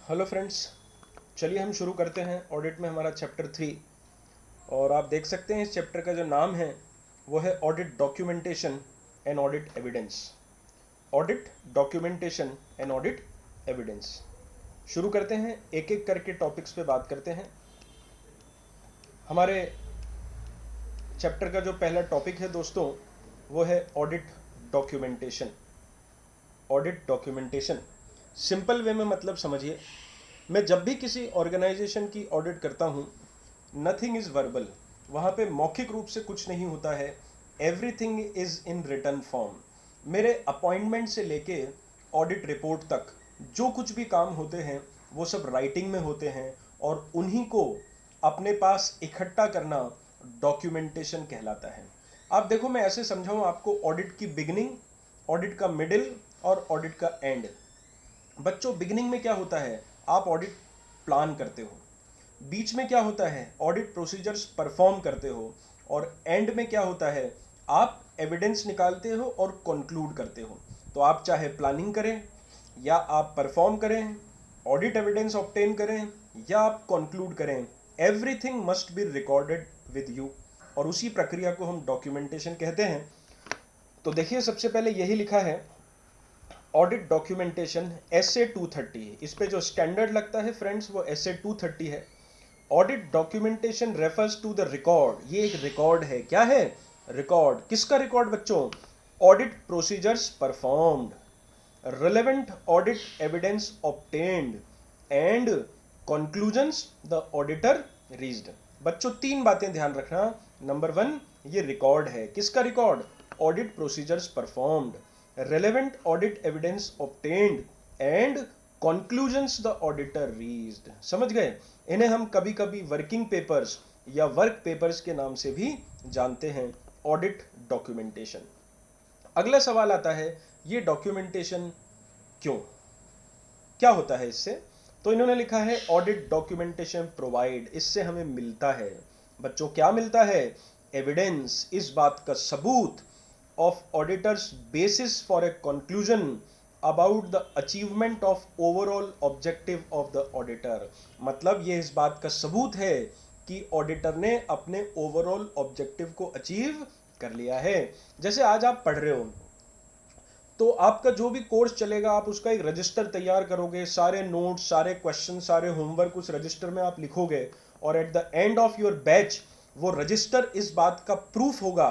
Hello friends, चलिए हम शुरू करते हैं ऑडिट में हमारा चैप्टर 3। और आप देख सकते हैं इस चैप्टर का जो नाम है वो है audit documentation and audit evidence. Audit documentation and audit evidence. शुरू करते हैं, एक एक करके टॉपिक्स पे बात करते हैं। हमारे चैप्टर का जो पहला टॉपिक है दोस्तों वो है audit documentation. Audit documentation simple way में मतलब समझिए, मैं जब भी किसी ऑर्गेनाइजेशन की ऑडिट करता हूँ, नथिंग इज़ वर्बल। वहाँ पे मौखिक रूप से कुछ नहीं होता है, everything is in return form. मेरे अपॉइंटमेंट से लेके ऑडिट रिपोर्ट तक जो कुछ भी काम होते हैं वो सब राइटिंग में होते हैं, और उन्हीं को अपने पास इकट्ठा करना डॉक्यूमेंटेशन कहलाता है। आप देखो, मैं ऐसे समझाऊँ आपको, ऑडिट की बिगिनिंग, ऑडिट का मिडिल और ऑडिट का एंड। बच्चों, बिगिनिंग में क्या होता है, आप ऑडिट प्लान करते हो। बीच में क्या होता है, ऑडिट प्रोसीजर्स परफॉर्म करते हो। और एंड में क्या होता है, आप एविडेंस निकालते हो और कंक्लूड करते हो। तो आप चाहे प्लानिंग करें या आप परफॉर्म करें, ऑडिट एविडेंस ऑब्टेन करें या आप कंक्लूड करें, everything must be recorded with you. और उसी प्रक्रिया को हम डॉक्यूमेंटेशन कहते हैं। तो देखिए, सबसे पहले यही लिखा है, ऑडिट डॉक्यूमेंटेशन SA 230 है। इस पे जो स्टैंडर्ड लगता है फ्रेंड्स वो SA 230 है। Audit documentation refers to the record. ये एक रिकॉर्ड है। क्या है? रिकॉर्ड। किसका रिकॉर्ड बच्चों? Audit procedures performed, relevant audit evidence obtained and conclusions the auditor reached। बच्चों, तीन बातें ध्यान रखना। नंबर 1, ये रिकॉर्ड है। किसका record? Audit procedures performed, relevant audit evidence obtained and conclusions the auditor reached। समझ गए? इन्हें हम कभी कभी वर्किंग पेपर्स या वर्क पेपर्स के नाम से भी जानते हैं, ऑडिट डॉक्यूमेंटेशन। अगला सवाल आता है, ये डॉक्यूमेंटेशन क्यों, क्या होता है इससे? तो इन्होंने लिखा है, ऑडिट डॉक्यूमेंटेशन प्रोवाइड, इससे हमें मिलता है। बच्चों, क्या मिलता है? एविडेंस, इस बात का सबूत, of auditors basis for a conclusion about the achievement of overall objective of the auditor. मतलब ये इस बात का सबूत है कि ऑडिटर ने अपने ओवरऑल ऑब्जेक्टिव को अचीव कर लिया है। जैसे आज आप पढ़ रहे हो, तो आपका जो भी कोर्स चलेगा, आप उसका एक रजिस्टर तैयार करोगे, सारे नोट्स, सारे क्वेश्चन, सारे होमवर्क उस रजिस्टर में आप लिखोगे, और at the end of your batch वो रजिस्टर इस बात का प्रूफ होगा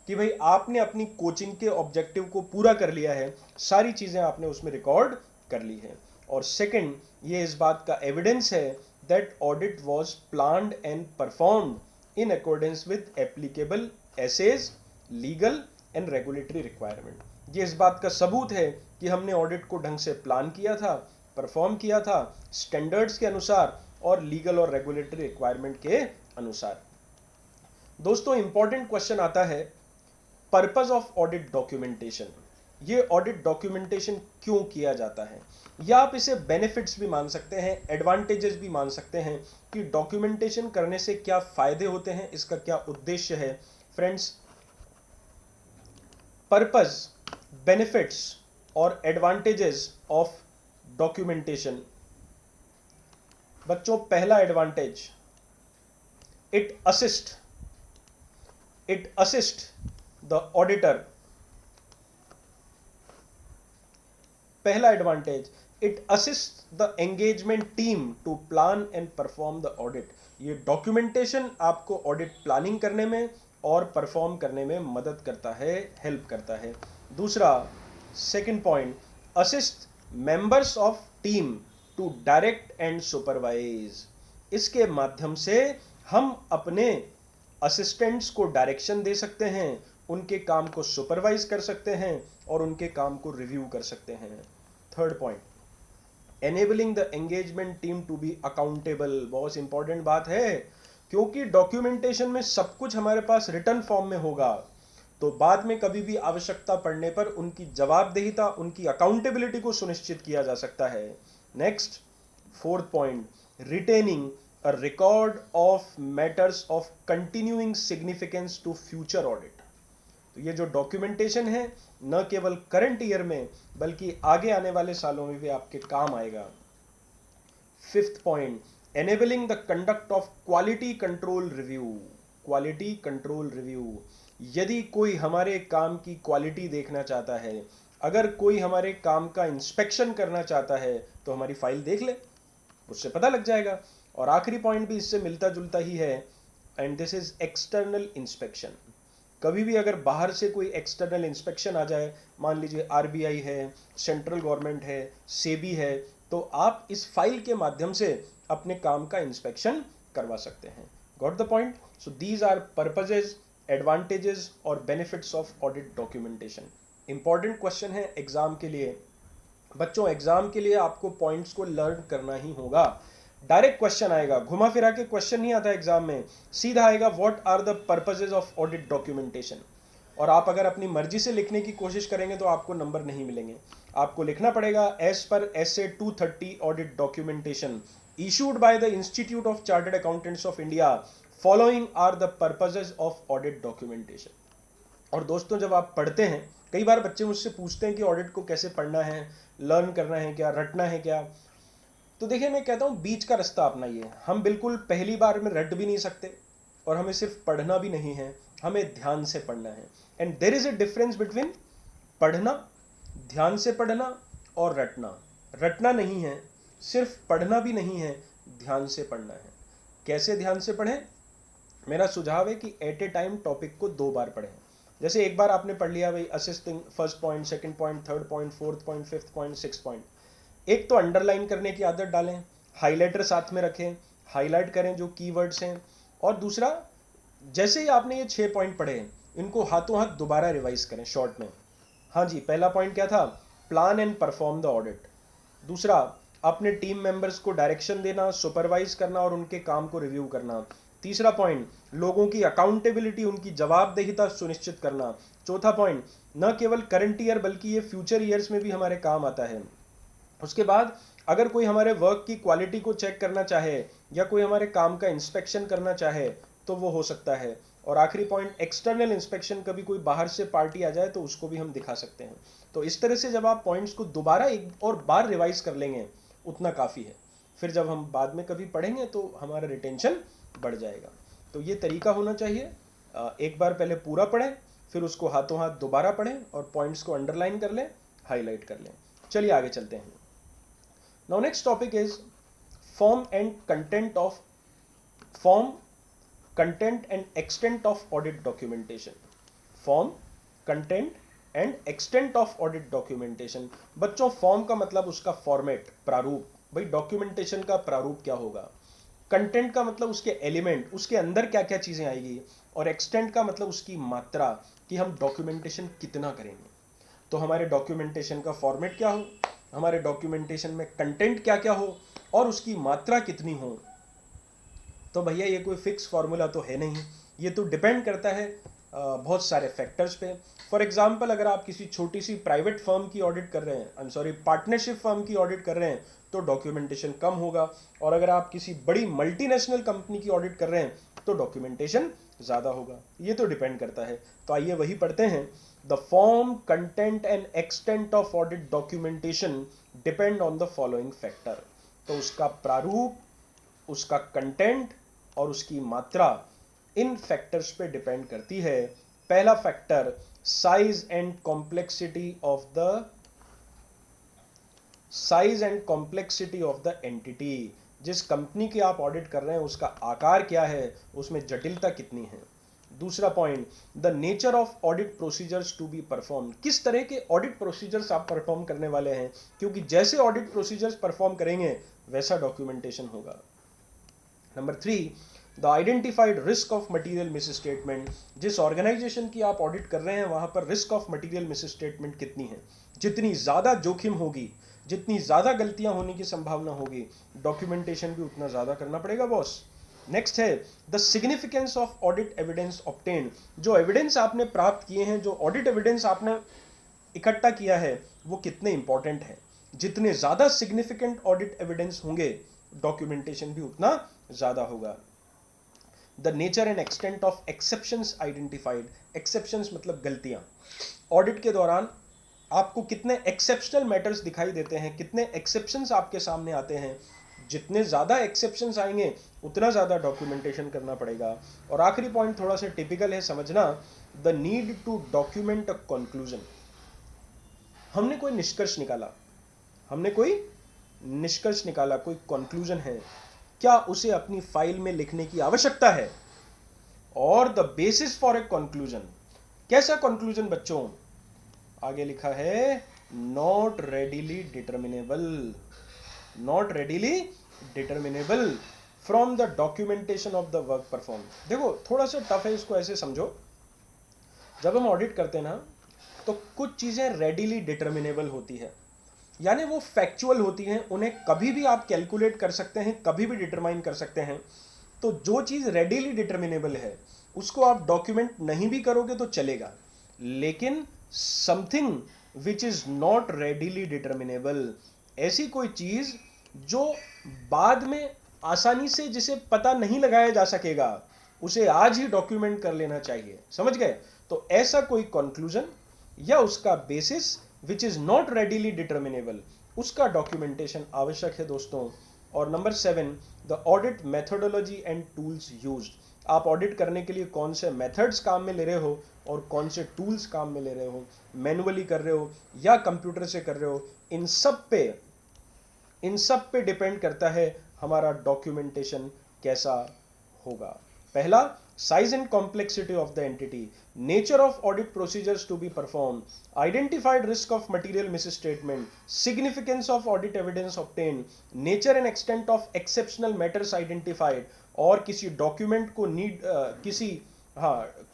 कि भाई आपने अपनी कोचिंग के ऑब्जेक्टिव को पूरा कर लिया है, सारी चीज़ें आपने उसमें रिकॉर्ड कर ली है। और सेकंड, ये इस बात का एविडेंस है that audit was planned and performed in accordance with applicable SAs, legal and regulatory requirement. ये इस बात का सबूत है कि हमने ऑडिट को ढंग से प्लान किया था, परफॉर्म किया था, स्टैंडर्ड्स के अनुसार और लीगल और रेगुलेटरी रिक्वायरमेंट के अनुसार। दोस्तों, इंपॉर्टेंट क्वेश्चन आता है, पर्पस ऑफ ऑडिट डॉक्यूमेंटेशन। ये ऑडिट डॉक्यूमेंटेशन क्यों किया जाता है? या आप इसे बेनिफिट्स भी मान सकते हैं, एडवांटेजेस भी मान सकते हैं कि डॉक्यूमेंटेशन करने से क्या फायदे होते हैं, इसका क्या उद्देश्य है। फ्रेंड्स, पर्पस, बेनिफिट्स और एडवांटेजेस ऑफ डॉक्यूमेंटेशन। बच्चों, पहला advantage, it assist the auditor. पहला advantage, it assist the engagement team to plan and perform the audit. ये डॉक्यूमेंटेशन आपको ऑडिट प्लानिंग करने में और परफॉर्म करने में मदद करता है, हेल्प करता है। दूसरा, second point, assist members of team to direct and supervise. इसके माध्यम से हम अपने असिस्टेंट्स को डायरेक्शन दे सकते हैं, उनके काम को सुपरवाइज कर सकते हैं और उनके काम को रिव्यू कर सकते हैं। Third point, enabling the engagement team to be accountable. बहुत इंपॉर्टेंट बात है, क्योंकि डॉक्यूमेंटेशन में सब कुछ हमारे पास रिटर्न फॉर्म में होगा, तो बाद में कभी भी आवश्यकता पड़ने पर उनकी जवाबदेहिता, उनकी अकाउंटेबिलिटी को सुनिश्चित किया जा सकता है। Next, fourth point, retaining a record of matters of continuing significance to future audit. तो ये जो डॉक्यूमेंटेशन है, न केवल करंट ईयर में बल्कि आगे आने वाले सालों में भी आपके काम आएगा। Fifth point, enabling the conduct of quality control review. Quality control review, यदि कोई हमारे काम की क्वालिटी देखना चाहता है, अगर कोई हमारे काम का इंस्पेक्शन करना चाहता है, तो हमारी फाइल देख ले, उससे पता लग जाएगा। और आखिरी पॉइंट भी इससे मिलता जुलता ही है, and this is external inspection. कभी भी अगर बाहर से कोई एक्सटर्नल इंस्पेक्शन आ जाए, मान लीजिए आरबीआई है, सेंट्रल गवर्नमेंट है, सेबी है, तो आप इस फाइल के माध्यम से अपने काम का इंस्पेक्शन करवा सकते हैं। Got the point? So these are purposes, advantages और benefits of audit documentation. Important question है एग्जाम के लिए। बच्चों, एग्जाम के लिए आपको पॉइंट्स को लर्न करना ही होगा। डायरेक्ट क्वेश्चन आएगा, घुमा फिरा के क्वेश्चन नहीं आता एग्जाम में, सीधा आएगा what are the purposes of audit documentation. और आप अगर अपनी मर्जी से लिखने की कोशिश करेंगे तो आपको नंबर नहीं मिलेंगे। आपको लिखना पड़ेगा as per SA 230 audit documentation issued by the Institute of Chartered Accountants of India, following are the purposes of audit documentation. और दोस्तों, जब आप पढ़ते हैं, कई बार बच्चे मुझसे पूछते हैं कि ऑडिट को कैसे पढ़ना है, लर्न करना है क्या, रटना है क्या। तो देखिए, मैं कहता हूँ बीच का रास्ता अपनाइए। हम बिल्कुल पहली बार में रट भी नहीं सकते और हमें सिर्फ पढ़ना भी नहीं है, हमें ध्यान से पढ़ना है। And there is a difference between पढ़ना, ध्यान से पढ़ना, और रटना। रटना नहीं है, सिर्फ पढ़ना भी नहीं है, ध्यान से पढ़ना है। कैसे ध्यान से पढ़ें? मेरा सुझाव है कि एट ए टाइम टॉपिक को 2 बार पढ़ें। जैसे एक बार आपने पढ़ लिया भाई assisting, first point, second point, third point, fourth point, fifth point, six point, एक तो अंडरलाइन करने की आदत डालें, हाइलाइटर साथ में रखें, हाईलाइट करें जो कीवर्ड्स हैं। और दूसरा, जैसे ही आपने ये 6 पॉइंट पढ़े, इनको हाथों हाथ दोबारा रिवाइज करें शॉर्ट में। हाँ जी, पहला पॉइंट क्या था? Plan and perform the audit. दूसरा, अपने टीम मेंबर्स को डायरेक्शन देना, सुपरवाइज करना और उनके काम को रिव्यू करना। तीसरा पॉइंट, लोगों की अकाउंटेबिलिटी, उनकी जवाबदेहिता सुनिश्चित करना। चौथा पॉइंट, न केवल करंट ईयर बल्कि ये फ्यूचर ईयर्स में भी हमारे काम आता है। उसके बाद अगर कोई हमारे वर्क की क्वालिटी को चेक करना चाहे या कोई हमारे काम का इंस्पेक्शन करना चाहे तो वो हो सकता है। और आखिरी पॉइंट, एक्सटर्नल इंस्पेक्शन, कभी कोई बाहर से पार्टी आ जाए तो उसको भी हम दिखा सकते हैं। तो इस तरह से जब आप पॉइंट्स को दोबारा एक और बार रिवाइज कर लेंगे उतना काफ़ी है। फिर जब हम बाद में कभी पढ़ेंगे तो हमारा रिटेंशन बढ़ जाएगा। तो ये तरीका होना चाहिए, एक बार पहले पूरा पढ़ें, फिर उसको हाथों हाथ दोबारा पढ़ें और पॉइंट्स को अंडरलाइन कर लें, हाईलाइट कर लें। चलिए आगे चलते हैं। Now next topic is form, content and extent of audit documentation. Form, content and extent of audit documentation. बच्चों, फॉर्म का मतलब उसका फॉर्मेट, प्रारूप। भाई डॉक्यूमेंटेशन का प्रारूप क्या होगा? कंटेंट का मतलब उसके एलिमेंट, उसके अंदर क्या क्या चीज़ें आएगी। और एक्सटेंट का मतलब उसकी मात्रा, कि हम डॉक्यूमेंटेशन कितना करेंगे। तो हमारे डॉक्यूमेंटेशन का फॉर्मेट क्या हो, हमारे डॉक्यूमेंटेशन में कंटेंट क्या क्या हो और उसकी मात्रा कितनी हो। तो भैया ये कोई फिक्स फार्मूला तो है नहीं, ये तो डिपेंड करता है बहुत सारे फैक्टर्स पे। फॉर एग्जांपल, अगर आप किसी छोटी सी प्राइवेट फर्म की ऑडिट कर रहे हैं, पार्टनरशिप फर्म की ऑडिट कर रहे हैं, तो डॉक्यूमेंटेशन कम होगा। और अगर आप किसी बड़ी मल्टीनेशनल कंपनी की ऑडिट कर रहे हैं तो डॉक्यूमेंटेशन ज़्यादा होगा। ये तो डिपेंड करता है। तो आइए वही पढ़ते हैं। The form, content and extent of audit documentation depend on the following factor. तो उसका प्रारूप, उसका कंटेंट और उसकी मात्रा इन फैक्टर्स पे डिपेंड करती है। पहला factor, size and complexity of the entity. जिस कंपनी की आप ऑडिट कर रहे हैं उसका आकार क्या है, उसमें जटिलता कितनी है। दूसरा point, the nature of audit procedures to be perform. किस तरह के ऑडिट प्रोसीजर्स आप परफॉर्म करने वाले हैं, क्योंकि जैसे ऑडिट प्रोसीजर्स परफॉर्म करेंगे वैसा डॉक्यूमेंटेशन होगा। Number 3, the identified risk of material misstatement. जिस ऑर्गेनाइजेशन की आप ऑडिट कर रहे हैं वहां पर रिस्क ऑफ मटीरियल मिसस्टेटमेंट कितनी है। जितनी ज़्यादा जोखिम होगी, जितनी ज़्यादा गलतियां होने की संभावना होगी, डॉक्यूमेंटेशन भी उतना ज़्यादा करना पड़ेगा बॉस। नेक्स्ट है the significance of audit evidence obtained. जो एविडेंस आपने प्राप्त किए हैं, जो ऑडिट एविडेंस आपने इकट्ठा किया है, वो कितने इंपॉर्टेंट है। जितने ज़्यादा सिग्निफिकेंट ऑडिट एविडेंस होंगे, डॉक्यूमेंटेशन भी उतना ज़्यादा होगा। The nature and extent of exceptions identified. Exceptions मतलब गलतियां। ऑडिट के दौरान आपको कितने एक्सेप्शनल मैटर्स दिखाई देते हैं, कितने एक्सेप्शंस आपके सामने आते हैं, जितने ज़्यादा एक्सेप्शंस आएंगे उतना ज़्यादा डॉक्यूमेंटेशन करना पड़ेगा। और आखिरी पॉइंट थोड़ा सा टिपिकल है समझना, the need to document a conclusion. हमने कोई निष्कर्ष निकाला, कोई कंक्लूजन है, क्या उसे अपनी फाइल में लिखने की आवश्यकता है? और the basis for a conclusion, कैसा कंक्लूजन बच्चों? आगे लिखा है not readily determinable from the documentation of the work perform. देखो थोड़ा सा टफ है, इसको ऐसे समझो, जब हम ऑडिट करते हैं ना तो कुछ चीजें रेडिली डिटर्मिनेबल होती है, यानी वो फैक्चुअल होती हैं, उन्हें कभी भी आप कैलकुलेट कर सकते हैं, कभी भी डिटरमाइन कर सकते हैं। तो जो चीज़ रेडिली डिटर्मिनेबल है उसको आप डॉक्यूमेंट नहीं भी करोगे तो चलेगा, लेकिन something which is not readily determinable, ऐसी कोई चीज़ जो बाद में आसानी से जिसे पता नहीं लगाया जा सकेगा, उसे आज ही डॉक्यूमेंट कर लेना चाहिए। समझ गए? तो ऐसा कोई कंक्लूजन या उसका basis which is not readily determinable, उसका डॉक्यूमेंटेशन आवश्यक है दोस्तों। और number 7, the audit methodology and tools used. आप ऑडिट करने के लिए कौन से मेथड्स काम में ले रहे हो और कौन से टूल्स काम में ले रहे हो, मैनुअली कर रहे हो या कंप्यूटर से कर रहे हो, इन सब पे डिपेंड करता है हमारा डॉक्यूमेंटेशन कैसा होगा। पहला, size and complexity of the entity, nature of audit procedures to be performed, identified risk of material misstatement, significance of audit evidence obtained, nature and extent of exceptional matters identified, और किसी document को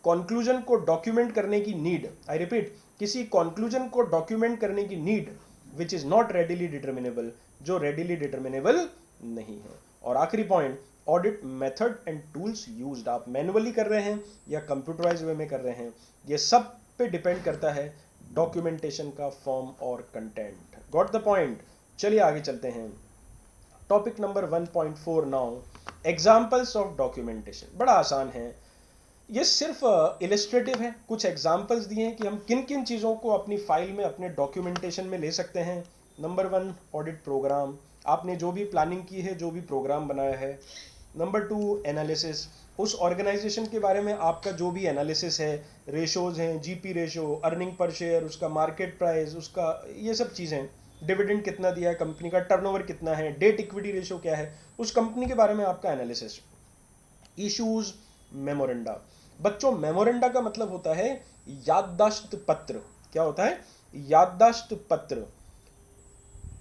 conclusion को document करने की need, I repeat, किसी conclusion को document करने की need which is not readily determinable, जो रेडिली डिटर्मिनेबल नहीं है। और आखिरी point, audit method and tools used, आप मैनुअली कर रहे हैं या कंप्यूटराइज वे में कर रहे हैं, ये सब पे डिपेंड करता है डॉक्यूमेंटेशन का फॉर्म और कंटेंट। Got the point? चलिए आगे चलते हैं। Topic number 1.4 now, examples of documentation. बड़ा आसान है, ये सिर्फ इलिस्ट्रेटिव है, कुछ एग्जाम्पल्स दिए हैं कि हम किन किन चीज़ों को अपनी फाइल में, अपने डॉक्यूमेंटेशन में ले सकते हैं। नंबर 1, ऑडिट प्रोग्राम, आपने जो भी प्लानिंग की है, जो भी प्रोग्राम बनाया है। नंबर 2, एनालिसिस, उस ऑर्गेनाइजेशन के बारे में आपका जो भी एनालिसिस है, रेशोज हैं, GP ratio, earning per share, उसका मार्केट प्राइस, उसका ये सब चीज़ें, डिविडेंड कितना दिया है कंपनी का, टर्नओवर कितना है, डेट इक्विटी रेशो क्या है, उस कंपनी के बारे में आपका एनालिसिस। Issues, memoranda. बच्चों मेमोरेंडा का मतलब होता है याददाश्त पत्र। क्या होता है? याददाश्त पत्र।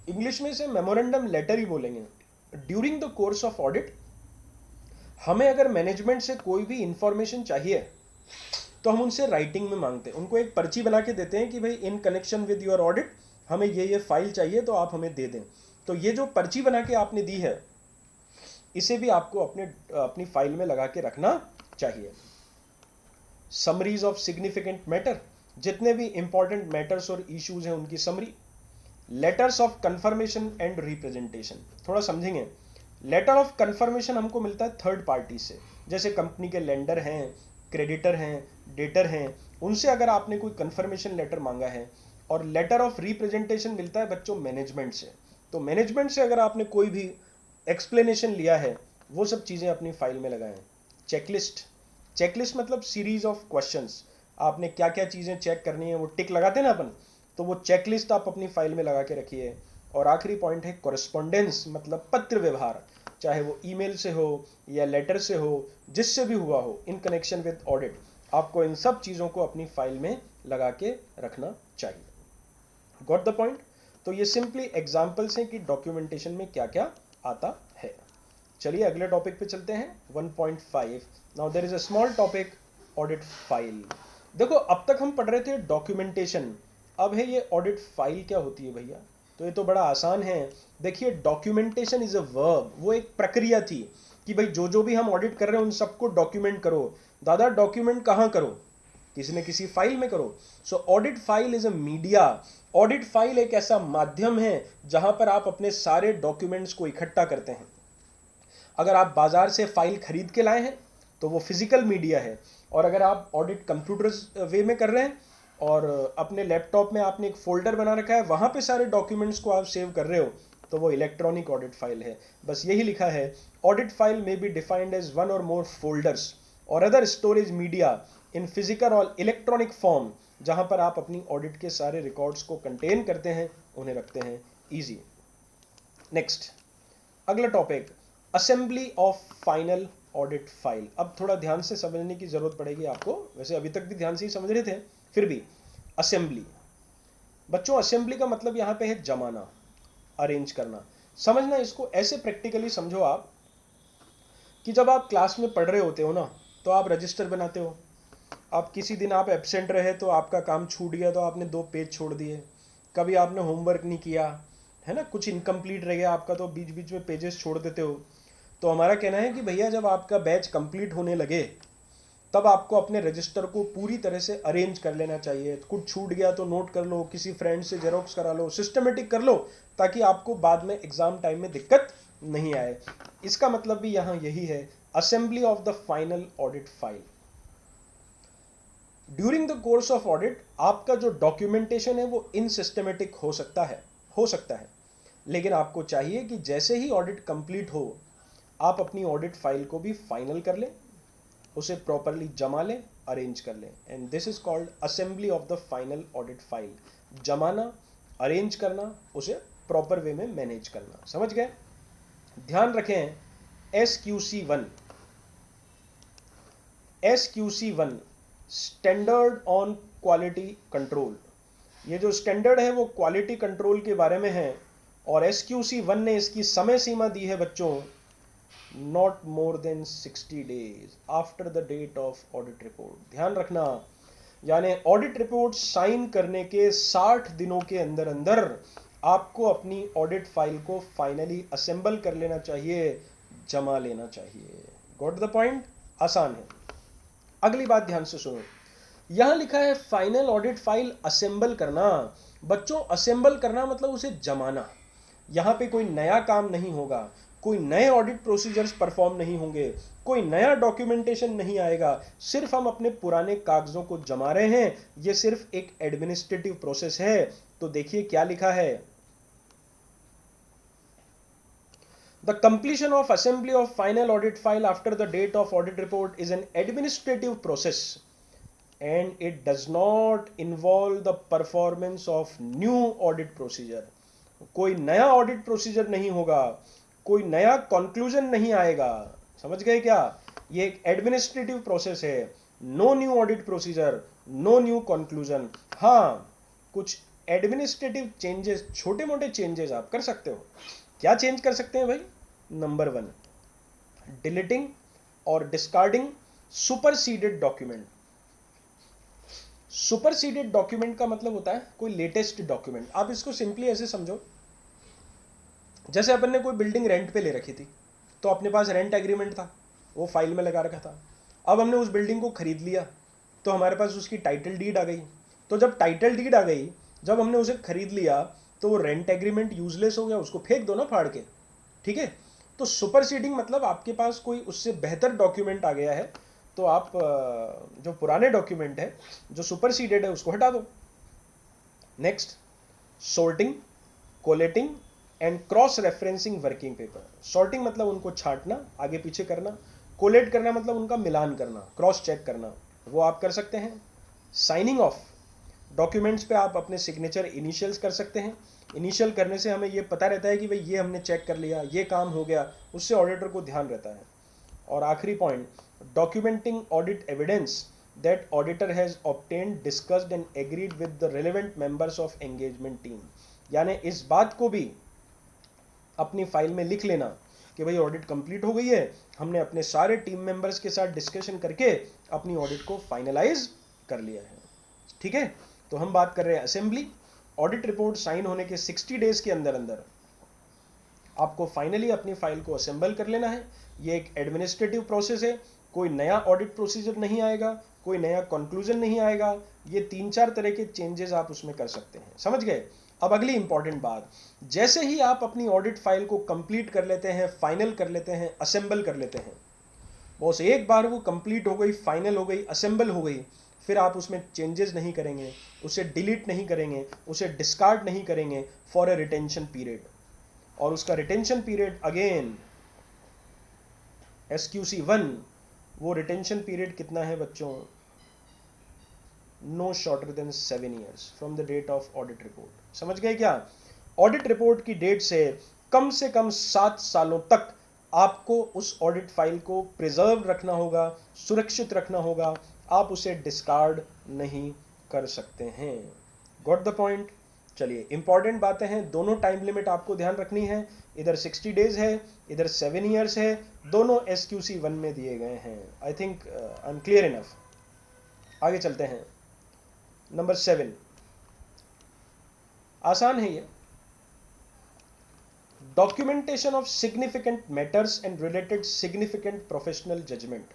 इंग्लिश में इसे मेमोरेंडम लेटर ही बोलेंगे। During the course of audit हमें अगर मैनेजमेंट से कोई भी इंफॉर्मेशन चाहिए तो हम उनसे राइटिंग में मांगते हैं, उनको एक पर्ची बना के देते हैं कि भाई in connection with your audit हमें ये फाइल चाहिए तो आप हमें दे दें। तो ये जो पर्ची बना के आपने दी है इसे भी आपको अपनी फाइल में लगा के रखना चाहिए। समरीज ऑफ सिग्निफिकेंट मैटर, जितने भी इंपॉर्टेंट मैटर्स और इश्यूज हैं उनकी summary. Letters of confirmation and representation, थोड़ा समझेंगे। लेटर ऑफ कंफर्मेशन हमको मिलता है थर्ड पार्टी से, जैसे कंपनी के लेंडर हैं, क्रेडिटर हैं, डेटर हैं, उनसे अगर आपने कोई कंफर्मेशन लेटर मांगा है। और लेटर ऑफ रिप्रेजेंटेशन मिलता है बच्चों मैनेजमेंट से। तो मैनेजमेंट से अगर आपने कोई भी एक्सप्लेनेशन लिया है, वो सब चीज़ें अपनी फाइल में लगाएं। चेकलिस्ट, चेकलिस्ट मतलब सीरीज ऑफ क्वेश्चंस, आपने क्या क्या चीज़ें चेक करनी है वो टिक लगाते हैं ना अपन, तो वो चेकलिस्ट आप अपनी फाइल में लगा के रखिए। और आखिरी पॉइंट है कॉरेस्पॉन्डेंस, मतलब पत्र व्यवहार, चाहे वो ईमेल से हो या लेटर से हो, जिससे भी हुआ हो इन कनेक्शन विद ऑडिट, आपको इन सब चीज़ों को अपनी फाइल में लगा के रखना चाहिए। Got the point? तो ये सिंपली एग्जाम्पल्स हैं कि डॉक्यूमेंटेशन में क्या क्या आता है। चलिए अगले टॉपिक पे चलते हैं, 1.5। Now there is a small topic, audit file. देखो अब तक हम पढ़ रहे थे डॉक्यूमेंटेशन, अब है ये ऑडिट फाइल क्या होती है भैया। तो ये तो बड़ा आसान है। देखिए डॉक्यूमेंटेशन इज अ वर्ब, वो एक प्रक्रिया थी कि भाई जो भी हम ऑडिट कर रहे हैं उन सबको डॉक्यूमेंट करो। दादा डॉक्यूमेंट कहाँ करो? किसी न किसी फाइल में करो। So audit file is a media. Audit file एक ऐसा माध्यम है जहां पर आप अपने सारे डॉक्यूमेंट्स को इकट्ठा करते हैं। अगर आप बाजार से फाइल खरीद के लाए हैं तो वो फिजिकल मीडिया है, और अगर आप ऑडिट कंप्यूटर वे में कर रहे हैं और अपने लैपटॉप में आपने एक फोल्डर बना रखा है, वहां पे सारे डॉक्यूमेंट्स को आप सेव कर रहे हो, तो वो इलेक्ट्रॉनिक ऑडिट फाइल है। बस यही लिखा है, audit file may be defined as one or more folders or other storage media in physical or electronic form, जहां पर आप अपनी ऑडिट के सारे रिकॉर्ड्स को कंटेन करते हैं, उन्हें रखते हैं ईजी। नेक्स्ट, अगला topic, assembly of final audit file. अब थोड़ा ध्यान से समझने की जरूरत पड़ेगी आपको, वैसे अभी तक भी ध्यान से ही समझ रहे थे, फिर भी असेंबली। बच्चों, असेंबली का मतलब यहां पे है जमाना, अरेंज करना। समझना इसको ऐसे प्रैक्टिकली समझो आप कि जब आप क्लास में पढ़ रहे होते हो ना, तो आप रजिस्टर बनाते हो। आप किसी दिन आप एब्सेंट रहे तो आपका काम छूट गया तो आपने 2 पेज छोड़ दिए। कभी आपने होमवर्क नहीं किया है ना, कुछ इनकम्प्लीट रह गया आपका, तो बीच बीच में पेजेस छोड़ देते हो। तो हमारा कहना है कि भैया जब आपका बैच कंप्लीट होने लगे तब आपको अपने रजिस्टर को पूरी तरह से अरेंज कर लेना चाहिए। कुछ छूट गया तो नोट कर लो, किसी फ्रेंड से जेरोक्स करा लो, सिस्टमेटिक कर लो, ताकि आपको बाद में एग्जाम टाइम में दिक्कत नहीं आए। इसका मतलब भी यहाँ यही है, assembly of the final audit file. During the course of audit आपका जो डॉक्यूमेंटेशन है वो इनसिस्टमेटिक हो सकता है, लेकिन आपको चाहिए कि जैसे ही ऑडिट कंप्लीट हो आप अपनी ऑडिट फाइल को भी फाइनल कर लें, उसे प्रॉपरली जमा लें, अरेंज कर लें। And this is called assembly of the final audit file. जमाना, अरेंज करना, उसे प्रॉपर वे में मैनेज करना। समझ गए? ध्यान रखें, SQC1 standard on quality control. ये जो स्टैंडर्ड है वो क्वालिटी कंट्रोल के बारे में है, और SQC1 ने इसकी समय सीमा दी है बच्चों, not more than 60 days after the date of audit report. ध्यान रखना, यानी ऑडिट रिपोर्ट साइन करने के 60 दिनों के अंदर अंदर आपको अपनी ऑडिट फाइल को फाइनली असेंबल कर लेना चाहिए, जमा लेना चाहिए। Got the point? आसान है। अगली बात ध्यान से सुनो, यहां लिखा है फाइनल ऑडिट फाइल असेंबल करना। बच्चों, असेंबल करना मतलब उसे जमाना। यहां पे कोई नया काम नहीं होगा, कोई नए ऑडिट प्रोसीजर्स परफॉर्म नहीं होंगे, कोई नया डॉक्यूमेंटेशन नहीं आएगा, सिर्फ हम अपने पुराने कागजों को जमा रहे हैं। ये सिर्फ एक एडमिनिस्ट्रेटिव प्रोसेस है। तो देखिए क्या लिखा है, the completion of assembly of final audit file after the date of audit report is an administrative process and it does not involve the performance of new audit procedure। कोई नया audit procedure नहीं होगा, कोई नया conclusion नहीं आएगा। समझ गए क्या? ये एक एडमिनिस्ट्रेटिव प्रोसेस है। No new audit procedure, no new conclusion. हाँ, कुछ एडमिनिस्ट्रेटिव चेंजेस, छोटे मोटे चेंजेस आप कर सकते हो। क्या चेंज कर सकते हैं भाई? नंबर 1, डिलीटिंग और discarding superseded document. Superseded document का मतलब होता है कोई लेटेस्ट डॉक्यूमेंट। आप इसको सिंपली ऐसे समझो, जैसे अपन ने कोई बिल्डिंग रेंट पे ले रखी थी, तो अपने पास रेंट एग्रीमेंट था, वो फाइल में लगा रखा था। अब हमने उस बिल्डिंग को खरीद लिया तो हमारे पास उसकी टाइटल डीड आ गई। तो जब टाइटल डीड आ गई, जब हमने उसे खरीद लिया, तो वो रेंट एग्रीमेंट यूजलेस हो गया, उसको फेंक दो ना फाड़ के, ठीक है? तो सुपरसीडिंग मतलब आपके पास कोई उससे बेहतर डॉक्यूमेंट आ गया है, तो आप जो पुराने डॉक्यूमेंट है जो सुपरसीडेड है उसको हटा दो। Next, sorting, collating and cross referencing working paper. Sorting मतलब उनको छांटना, आगे पीछे करना। कोलेट करना मतलब उनका मिलान करना, क्रॉस चेक करना, वो आप कर सकते हैं। साइनिंग ऑफ, डॉक्यूमेंट्स पे आप अपने सिग्नेचर इनिशियल्स कर सकते हैं। इनिशियल करने से हमें ये पता रहता है कि भाई ये हमने चेक कर लिया, ये काम हो गया, उससे ऑडिटर को ध्यान रहता है। और आखिरी point, documenting audit evidence that auditor has obtained, discussed and agreed with the relevant members of engagement team। यानी इस बात को भी अपनी फाइल में लिख लेना कि भाई ऑडिट कंप्लीट हो गई है, हमने अपने सारे टीम मेंबर्स के साथ डिस्कशन करके अपनी ऑडिट को फाइनलाइज कर लिया है। ठीक है? तो हम बात कर रहे हैं असेंबली। ऑडिट रिपोर्ट साइन होने के 60 डेज के अंदर अंदर आपको फाइनली अपनी फाइल को असेंबल कर लेना है। ये एक एडमिनिस्ट्रेटिव प्रोसेस है, कोई नया ऑडिट प्रोसीजर नहीं आएगा, कोई नया कंक्लूजन नहीं आएगा। ये 3-4 तरह के चेंजेस आप उसमें कर सकते हैं। समझ गए? अब अगली इंपॉर्टेंट बात, जैसे ही आप अपनी ऑडिट फाइल को कंप्लीट कर लेते हैं, फाइनल कर लेते हैं, असेंबल कर लेते हैं, बस एक बार वो कंप्लीट हो गई, फाइनल हो गई, असेंबल हो गई, फिर आप उसमें चेंजेस नहीं करेंगे, उसे डिलीट नहीं करेंगे, उसे डिस्कार्ड नहीं करेंगे फॉर ए रिटेंशन पीरियड। और उसका रिटेंशन पीरियड अगेन SQC1, वो रिटेंशन पीरियड कितना है बच्चों? No shorter than 7 years from the date of audit report. समझ गए क्या? ऑडिट रिपोर्ट की डेट से कम 7 सालों तक आपको उस ऑडिट फाइल को प्रिजर्व रखना होगा, सुरक्षित रखना होगा, आप उसे डिस्कार्ड नहीं कर सकते हैं। Got the point? चलिए, इंपॉर्टेंट बातें हैं, दोनों टाइम लिमिट आपको ध्यान रखनी है, इधर 60 डेज है, इधर 7 years है, दोनों SQC1 में दिए गए हैं। I think I am clear enough. आगे चलते हैं। नंबर 7, आसान है ये। Documentation of significant matters and related significant professional judgement.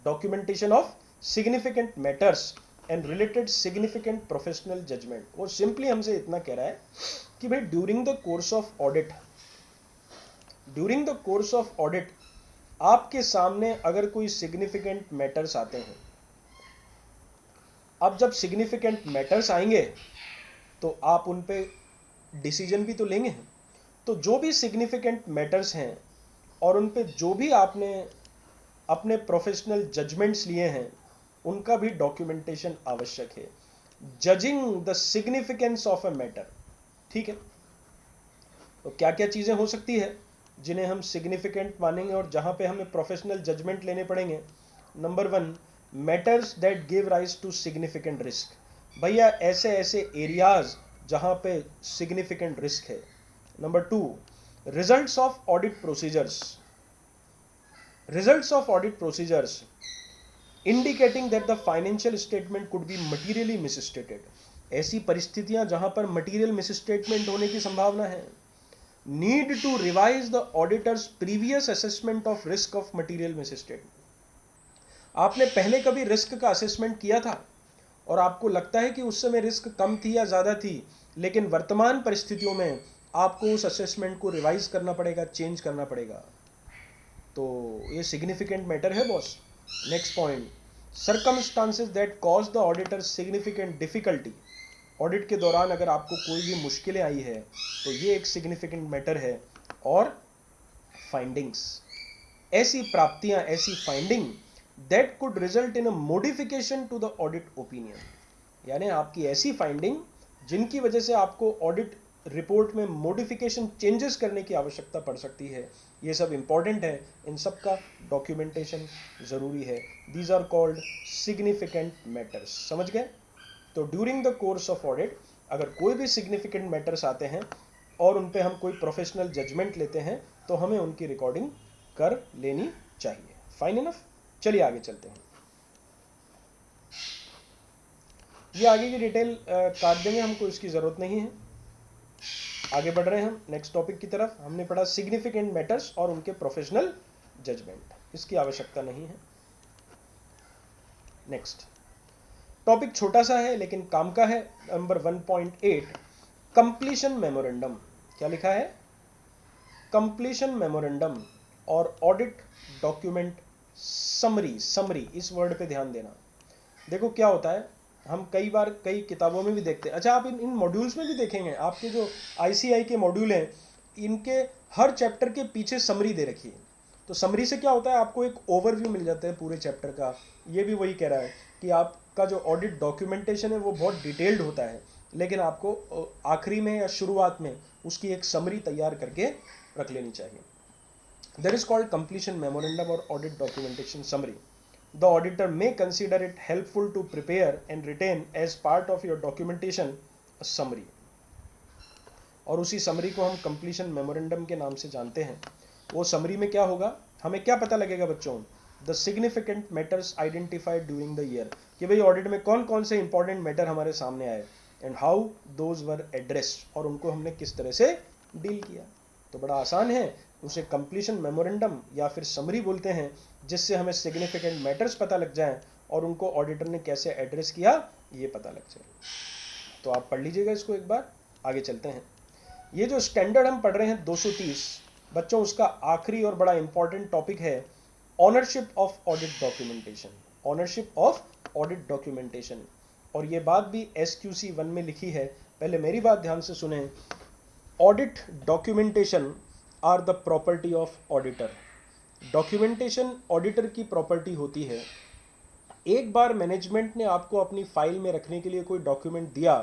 Documentation of significant matters and related significant professional judgement. वो सिंपली हमसे इतना कह रहा है कि भाई during the course of audit आपके सामने अगर कोई सिग्निफिकेंट मैटर्स आते हैं, अब जब सिग्निफिकेंट मैटर्स आएंगे तो आप उन पे डिसीजन भी तो लेंगे। तो जो भी सिग्निफिकेंट मैटर्स हैं और उन पे जो भी आपने अपने प्रोफेशनल जजमेंट्स लिए हैं, उनका भी डॉक्यूमेंटेशन आवश्यक है। Judging the significance of a matter. ठीक है, तो क्या क्या चीज़ें हो सकती है जिन्हें हम सिग्निफिकेंट मानेंगे और जहां पे हमें प्रोफेशनल जजमेंट लेने पड़ेंगे? Number 1, matters that give rise to significant risk. भैया ऐसे ऐसे एरियाज जहां पे सिग्निफिकेंट रिस्क है। Number 2, results of audit procedures indicating that the financial statement could be materially misstated. ऐसी परिस्थितियां जहां पर मटीरियल मिसस्टेटमेंट होने की संभावना है। Need to revise the auditor's previous assessment of risk of material misstatement. आपने पहले कभी रिस्क का असेसमेंट किया था और आपको लगता है कि उस समय रिस्क कम थी या ज़्यादा थी, लेकिन वर्तमान परिस्थितियों में आपको उस असेसमेंट को रिवाइज करना पड़ेगा, चेंज करना पड़ेगा, तो ये सिग्निफिकेंट मैटर है boss. Next point, circumstances that cause the auditor significant difficulty. Audit के दौरान अगर आपको कोई भी मुश्किलें आई है तो ये एक सिग्निफिकेंट मैटर है। और फाइंडिंग्स, ऐसी प्राप्तियां, ऐसी finding that could result in a modification to the audit opinion, यानी आपकी ऐसी फाइंडिंग जिनकी वजह से आपको ऑडिट रिपोर्ट में मॉडिफिकेशन, चेंजेस करने की आवश्यकता पड़ सकती है। ये सब इंपॉर्टेंट है, इन सब का डॉक्यूमेंटेशन जरूरी है। These are called significant matters. समझ गए? तो during the course of audit अगर कोई भी सिग्निफिकेंट मैटर्स आते हैं और उन पे हम कोई प्रोफेशनल जजमेंट लेते हैं तो हमें उनकी रिकॉर्डिंग कर लेनी चाहिए। Fine enough? चलिए आगे चलते हैं। ये आगे की डिटेल काट देंगे, हमको इसकी ज़रूरत नहीं है। आगे बढ़ रहे हैं हम नेक्स्ट टॉपिक की तरफ। हमने पढ़ा सिग्निफिकेंट मैटर्स और उनके प्रोफेशनल जजमेंट, इसकी आवश्यकता नहीं है। नेक्स्ट टॉपिक छोटा सा है लेकिन काम का है। Number 1.8, completion memorandum. क्या लिखा है? कंप्लीशन मेमोरेंडम और ऑडिट डॉक्यूमेंट समरी। इस वर्ड पे ध्यान देना। देखो क्या होता है, हम कई बार कई किताबों में भी देखते हैं। अच्छा, आप इन मॉड्यूल्स में भी देखेंगे, आपके जो ICI के मॉड्यूल हैं, इनके हर चैप्टर के पीछे समरी दे रखी है। तो समरी से क्या होता है, आपको एक ओवरव्यू मिल जाता है पूरे चैप्टर का। ये भी वही कह रहा है कि आपका जो ऑडिट डॉक्यूमेंटेशन है वो बहुत डिटेल्ड होता है, लेकिन आपको आखिरी में या शुरुआत में उसकी एक समरी तैयार करके रख लेनी चाहिए। That is called completion memorandum और audit documentation summary. The auditor may consider it helpful to prepare and retain as part of your documentation a summary. और उसी समरी को हम कंप्लीशन मेमोरेंडम के नाम से जानते हैं। वो समरी में क्या होगा, हमें क्या पता लगेगा बच्चों? The significant matters identified during the year, कि भाई ऑडिट में कौन कौन से इंपॉर्टेंट मैटर हमारे सामने आए, and how those were addressed, और उनको हमने किस तरह से डील किया। तो बड़ा आसान है, उसे कंप्लीशन मेमोरेंडम या फिर समरी बोलते हैं, जिससे हमें सिग्निफिकेंट मैटर्स पता लग जाएं और उनको ऑडिटर ने कैसे एड्रेस किया ये पता लग जाए। तो आप पढ़ लीजिएगा इसको एक बार। आगे चलते हैं। ये जो स्टैंडर्ड हम पढ़ रहे हैं 230 बच्चों, उसका आखिरी और बड़ा इंपॉर्टेंट टॉपिक है ownership of audit documentation. Ownership of audit documentation, और ये बात भी SQC1 में लिखी है। पहले मेरी बात ध्यान से सुने, audit documentation are the property of auditor. Documentation auditor की प्रॉपर्टी होती है। एक बार मैनेजमेंट ने आपको अपनी फाइल में रखने के लिए कोई डॉक्यूमेंट दिया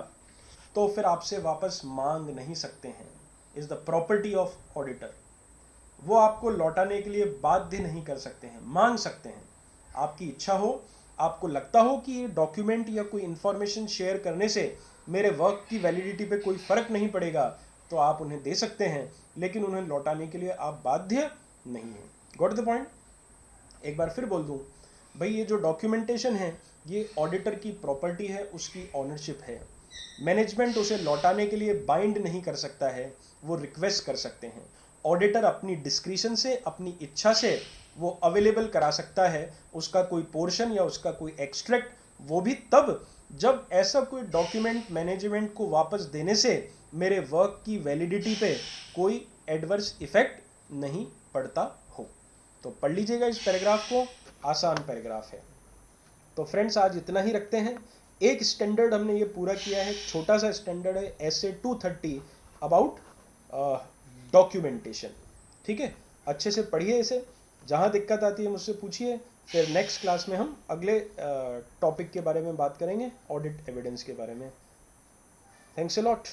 तो फिर आपसे वापस मांग नहीं सकते हैं। Is the property of auditor. वो आपको लौटाने के लिए बाध्य नहीं कर सकते हैं, मांग सकते हैं। आपकी इच्छा हो, आपको लगता हो कि ये डॉक्यूमेंट या कोई इंफॉर्मेशन शेयर करने से मेरे वर्क की वैलिडिटी पे कोई फर्क नहीं पड़ेगा, तो आप उन्हें दे सकते हैं, लेकिन उन्हें लौटाने के लिए आप बाध्य नहीं हैं। Got the point? एक बार फिर बोल दूं, भाई ये जो डॉक्यूमेंटेशन है ये ऑडिटर की प्रॉपर्टी है, उसकी ऑनरशिप है। मैनेजमेंट उसे लौटाने के लिए बाइंड नहीं कर सकता है, वो रिक्वेस्ट कर सकते हैं। ऑडिटर अपनी डिस्क्रिशन से, अपनी इच्छा से वो अवेलेबल करा सकता है उसका कोई पोर्शन या उसका कोई एक्सट्रैक्ट, वो भी तब जब ऐसा कोई डॉक्यूमेंट मैनेजमेंट को वापस देने से मेरे वर्क की वैलिडिटी पे कोई एडवर्स इफेक्ट नहीं पड़ता हो। तो पढ़ लीजिएगा इस पैराग्राफ को, आसान पैराग्राफ है। तो फ्रेंड्स आज इतना ही रखते हैं। एक स्टैंडर्ड हमने ये पूरा किया है, छोटा सा स्टैंडर्ड है एसे 230 अबाउट डॉक्यूमेंटेशन। ठीक है, अच्छे से पढ़िए इसे, जहाँ दिक्कत आती है मुझसे पूछिए। फिर नेक्स्ट क्लास में हम अगले टॉपिक के बारे में बात करेंगे, ऑडिट एविडेंस के बारे में। Thanks a lot.